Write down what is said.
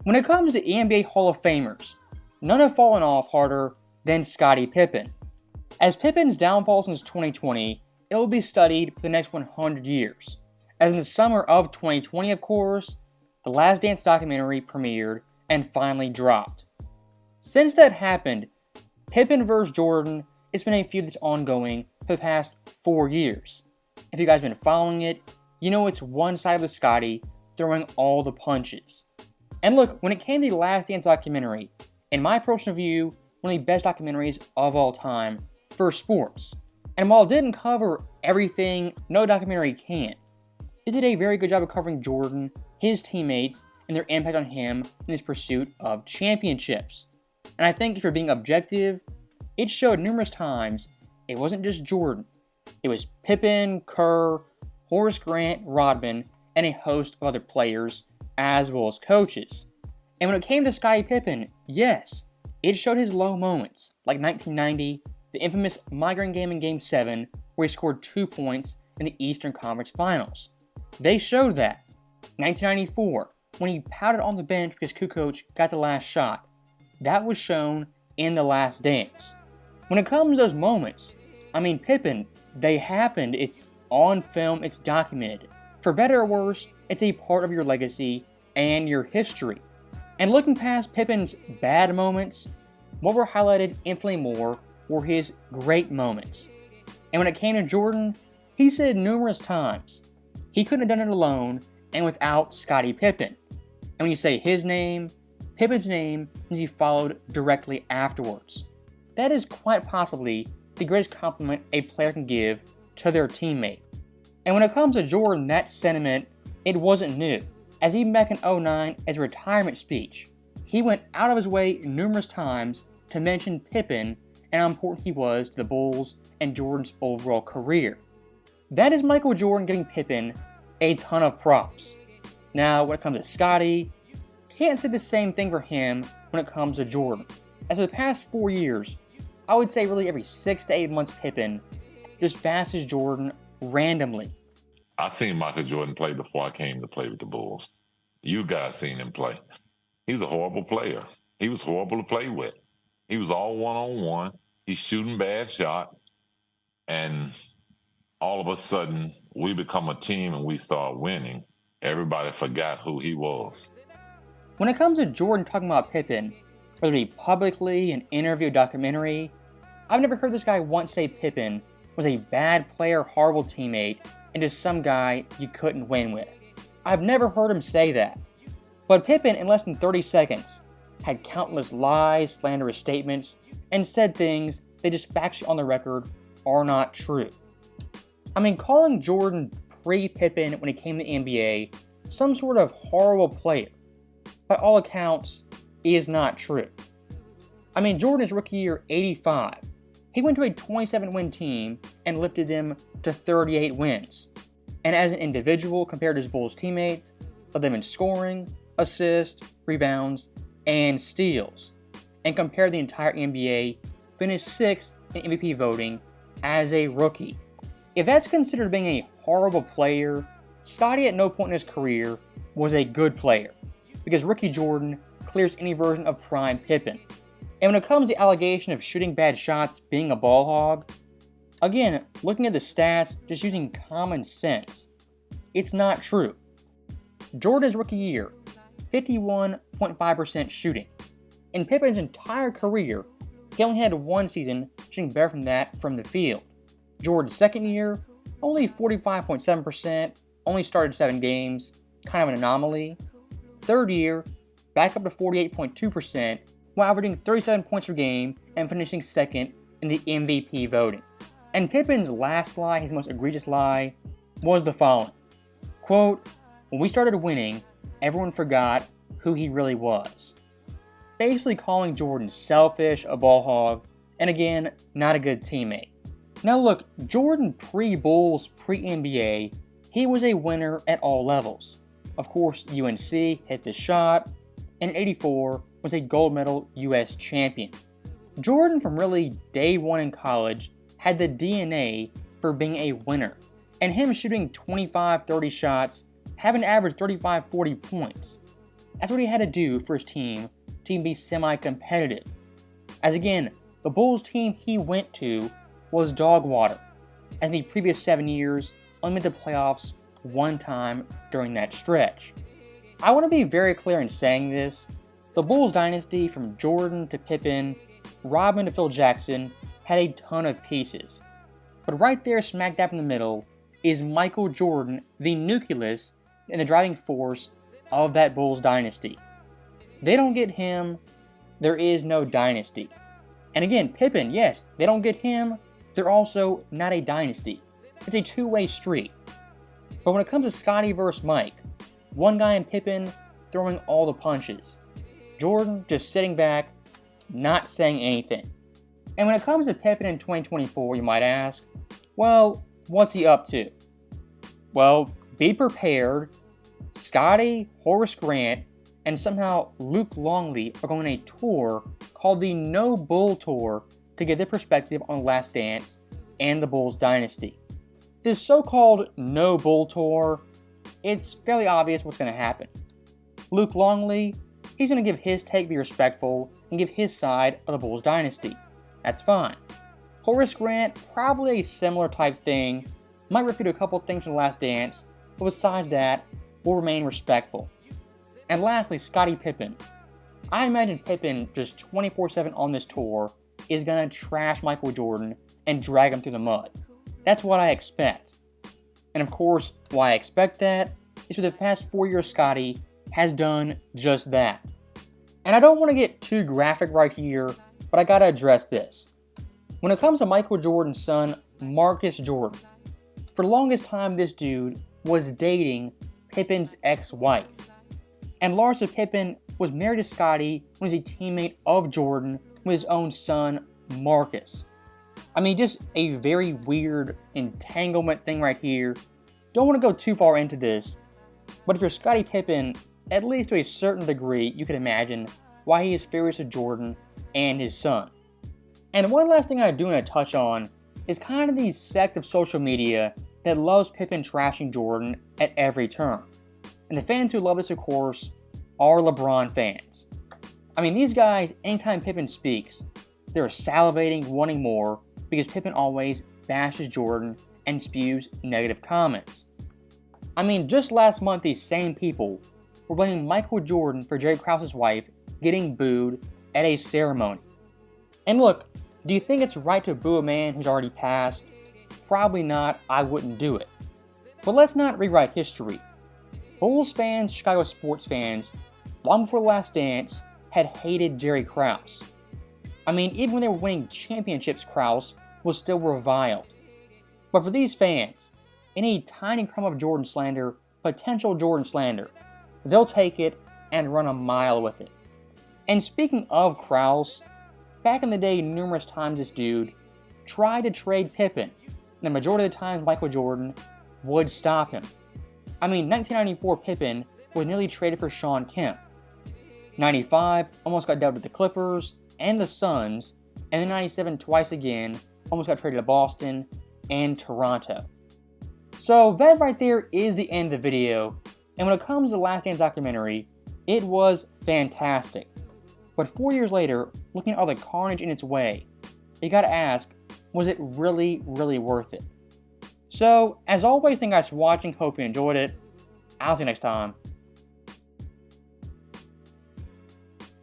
When it comes to NBA Hall of Famers, none have fallen off harder than Scottie Pippen. As Pippen's downfall since 2020, it will be studied for the next 100 years. As in the summer of 2020, of course, the Last Dance documentary premiered and finally dropped. Since that happened, Pippen vs. Jordan, it's been a feud that's ongoing for the past 4 years. If you guys have been following it, you know it's one side of the Scottie throwing all the punches. And look, when it came to the Last Dance documentary, in my personal view, one of the best documentaries of all time for sports. And while it didn't cover everything no documentary can, it did a very good job of covering Jordan, his teammates, and their impact on him in his pursuit of championships. And I think if you're being objective, it showed numerous times it wasn't just Jordan. It was Pippen, Kerr, Horace Grant, Rodman, and a host of other players, as well as coaches. And when it came to Scottie Pippen, yes, it showed his low moments, like 1990, the infamous migraine game in Game 7, where he scored 2 points in the Eastern Conference Finals. They showed that. 1994, when he pouted on the bench because Kukoc got the last shot. That was shown in The Last Dance. When it comes to those moments, I mean, Pippen, they happened, it's on film, it's documented. For better or worse, it's a part of your legacy and your history. And looking past Pippen's bad moments, what were highlighted infinitely more were his great moments. And when it came to Jordan, he said numerous times, he couldn't have done it alone and without Scottie Pippen. And when you say his name, Pippen's name means he followed directly afterwards. That is quite possibly the greatest compliment a player can give to their teammate. And when it comes to Jordan, that sentiment, it wasn't new. As even back in 2009, as a retirement speech, he went out of his way numerous times to mention Pippen and how important he was to the Bulls and Jordan's overall career. That is Michael Jordan giving Pippen a ton of props. Now, when it comes to Scottie, can't say the same thing for him when it comes to Jordan. As for the past 4 years, I would say really every 6 to 8 months Pippen just bashes Jordan randomly. I seen Michael Jordan play before I came to play with the Bulls. You guys seen him play. He's a horrible player. He was horrible to play with. He was all one-on-one. He's shooting bad shots. And all of a sudden, we become a team and we start winning. Everybody forgot who he was. When it comes to Jordan talking about Pippen, whether it be publicly, an interview, a documentary, I've never heard this guy once say Pippen was a bad player, horrible teammate, and just some guy you couldn't win with. I've never heard him say that. But Pippen, in less than 30 seconds, had countless lies, slanderous statements, and said things that just factually on the record are not true. I mean, calling Jordan pre-Pippen when he came to the NBA some sort of horrible player, by all accounts, is not true. I mean, Jordan's rookie year, 85. He went to a 27-win team and lifted them to 38 wins. And as an individual, compared to his Bulls teammates, led them in scoring, assists, rebounds, and steals. And compared the entire NBA, finished 6th in MVP voting as a rookie. If that's considered being a horrible player, Scottie at no point in his career was a good player, because rookie Jordan clears any version of prime Pippen. And when it comes to the allegation of shooting bad shots being a ball hog, again, looking at the stats, just using common sense, it's not true. Jordan's rookie year, 51.5% shooting. In Pippen's entire career, he only had one season shooting better than that from the field. Jordan's second year, only 45.7%, only started 7 games, kind of an anomaly. Third year, back up to 48.2%, while averaging 37 points per game and finishing second in the MVP voting. And Pippen's last lie, his most egregious lie, was the following. Quote, "When we started winning, everyone forgot who he really was." Basically calling Jordan selfish, a ball hog, and again, not a good teammate. Now look, Jordan pre-Bulls, pre-NBA, he was a winner at all levels. Of course, UNC hit the shot, and in '84 was a gold medal US champion. Jordan from really day one in college had the DNA for being a winner, and him shooting 25-30 shots, having averaged 35-40 points. That's what he had to do for his team to even be semi-competitive. As again, the Bulls team he went to was dog water, as in the previous 7 years only made the playoffs one time during that stretch. I want to be very clear in saying this. The Bulls dynasty from Jordan to Pippen, Rodman to Phil Jackson had a ton of pieces. But right there smack dab in the middle is Michael Jordan, the nucleus and the driving force of that Bulls dynasty. They don't get him, there is no dynasty. And again, Pippen, yes, they don't get him, they're also not a dynasty. It's a two-way street. But when it comes to Scottie versus Mike, one guy in Pippen throwing all the punches, Jordan just sitting back, not saying anything. And when it comes to Pippen in 2024, you might ask, well, what's he up to? Well, be prepared. Scottie, Horace Grant, and somehow Luke Longley are going on a tour called the No Bull Tour to get their perspective on Last Dance and the Bulls dynasty. This so-called No Bull Tour, it's fairly obvious what's going to happen. Luke Longley, he's going to give his take, be respectful, and give his side of the Bulls dynasty. That's fine. Horace Grant, probably a similar type thing, might refute a couple things from The Last Dance, but besides that, will remain respectful. And lastly, Scottie Pippen. I imagine Pippen just 24/7 on this tour is going to trash Michael Jordan and drag him through the mud. That's what I expect. And of course, why I expect that is for the past 4 years Scottie has done just that. And I don't want to get too graphic right here, but I gotta address this. When it comes to Michael Jordan's son, Marcus Jordan, for the longest time this dude was dating Pippen's ex-wife. And Larsa Pippen was married to Scottie when he was a teammate of Jordan with his own son, Marcus. I mean, just a very weird entanglement thing right here. Don't want to go too far into this, but if you're Scottie Pippen, at least to a certain degree, you can imagine why he is furious with Jordan and his son. And one last thing I do want to touch on is kind of the sect of social media that loves Pippen trashing Jordan at every turn. And the fans who love this, of course, are LeBron fans. I mean, these guys, anytime Pippen speaks, they're salivating, wanting more, because Pippen always bashes Jordan and spews negative comments. I mean, just last month, these same people were blaming Michael Jordan for Jerry Krause's wife getting booed at a ceremony. And look, do you think it's right to boo a man who's already passed? Probably not, I wouldn't do it. But let's not rewrite history. Bulls fans, Chicago sports fans, long before The Last Dance, had hated Jerry Krause. I mean, even when they were winning championships, Krause was still reviled. But for these fans, any tiny crumb of Jordan slander, potential Jordan slander, they'll take it and run a mile with it. And speaking of Krause, back in the day, numerous times this dude tried to trade Pippen, and the majority of the time Michael Jordan would stop him. I mean, 1994 Pippen was nearly traded for Shawn Kemp. 95 almost got dealt with the Clippers and the Suns, and then 97 twice again almost got traded to Boston and Toronto. So that right there is the end of the video, and when it comes to the Last Dance documentary, it was fantastic. But 4 years later, looking at all the carnage in its way, you gotta ask, was it really, really worth it? So, as always, thank you guys for watching, hope you enjoyed it. I'll see you next time.